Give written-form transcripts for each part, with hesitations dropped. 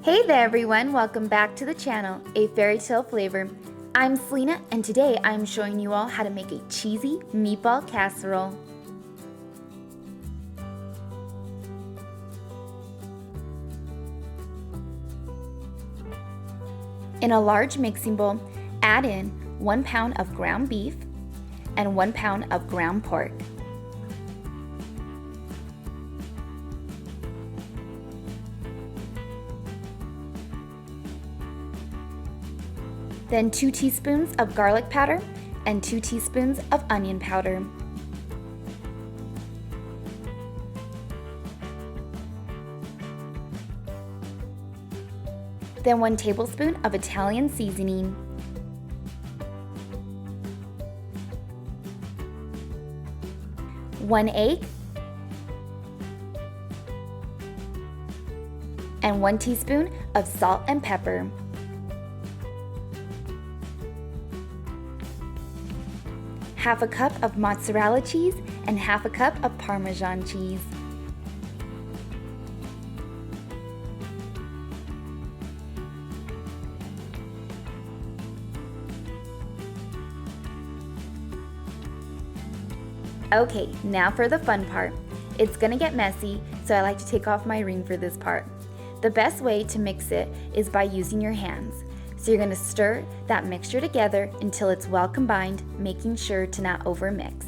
Hey there everyone, welcome back to the channel, A Fairy Tale Flavor. I'm Selena and today I'm showing you all how to make a cheesy meatball casserole. In a large mixing bowl, add in 1 pound of ground beef and 1 pound of ground pork. Then 2 teaspoons of garlic powder and 2 teaspoons of onion powder. Then 1 tablespoon of Italian seasoning. One egg and 1 teaspoon of salt and pepper. Half a cup of mozzarella cheese and half a cup of Parmesan cheese. Okay, now for the fun part. It's gonna get messy, so I like to take off my ring for this part. The best way to mix it is by using your hands. So you're gonna stir that mixture together until it's well combined, making sure to not overmix.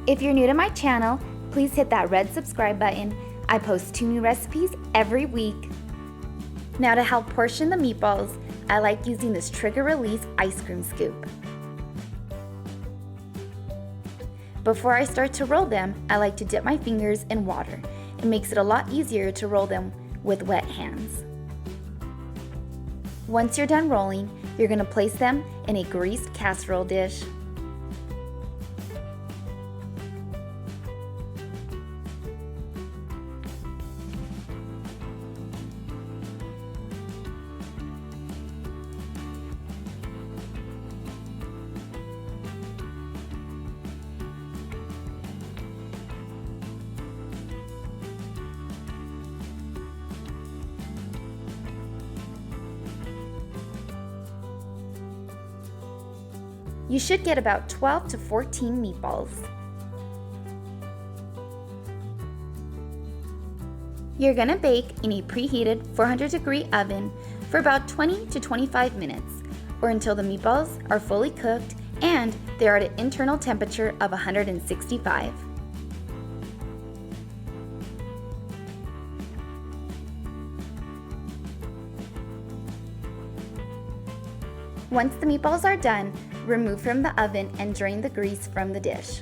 If you're new to my channel, please hit that red subscribe button. I post 2 new recipes every week. Now to help portion the meatballs, I like using this trigger release ice cream scoop. Before I start to roll them, I like to dip my fingers in water. It makes it a lot easier to roll them with wet hands. Once you're done rolling, you're going to place them in a greased casserole dish. You should get about 12 to 14 meatballs. You're gonna bake in a preheated 400-degree oven for about 20 to 25 minutes, or until the meatballs are fully cooked and they are at an internal temperature of 165. Once the meatballs are done, remove from the oven and drain the grease from the dish.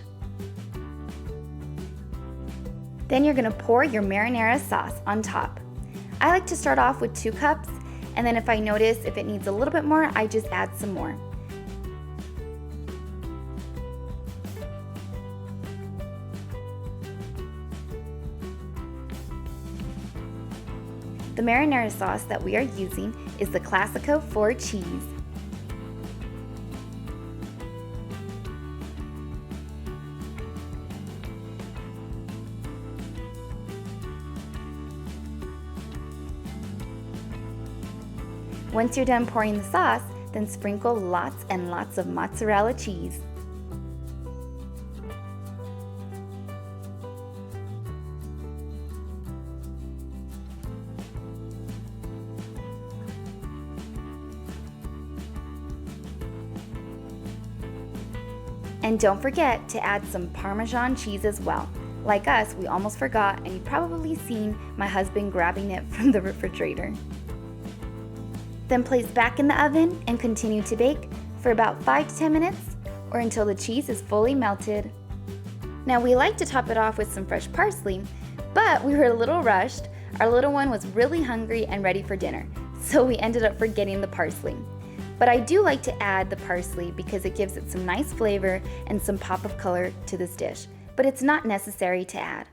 Then you're going to pour your marinara sauce on top. I like to start off with 2 cups, and then if I notice if it needs a little bit more, I just add some more. The marinara sauce that we are using is the Classico 4 cheese. Once you're done pouring the sauce, then sprinkle lots and lots of mozzarella cheese. And don't forget to add some Parmesan cheese as well. Like us, we almost forgot, and you've probably seen my husband grabbing it from the refrigerator. Then place back in the oven and continue to bake for about 5 to 10 minutes or until the cheese is fully melted. Now we like to top it off with some fresh parsley, but we were a little rushed. Our little one was really hungry and ready for dinner, so we ended up forgetting the parsley. But I do like to add the parsley because it gives it some nice flavor and some pop of color to this dish, but it's not necessary to add.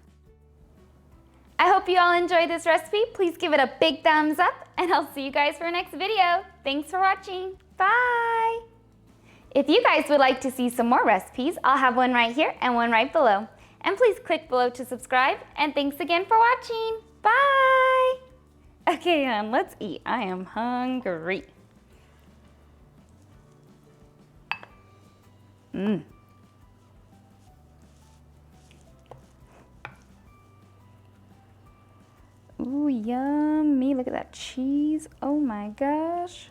I hope you all enjoyed this recipe. Please give it a big thumbs up, and I'll see you guys for our next video. Thanks for watching. Bye! If you guys would like to see some more recipes, I'll have one right here and one right below. And please click below to subscribe. And thanks again for watching. Bye! Okay, hon, let's eat. I am hungry. Ooh, yummy. Look at that cheese. Oh my gosh.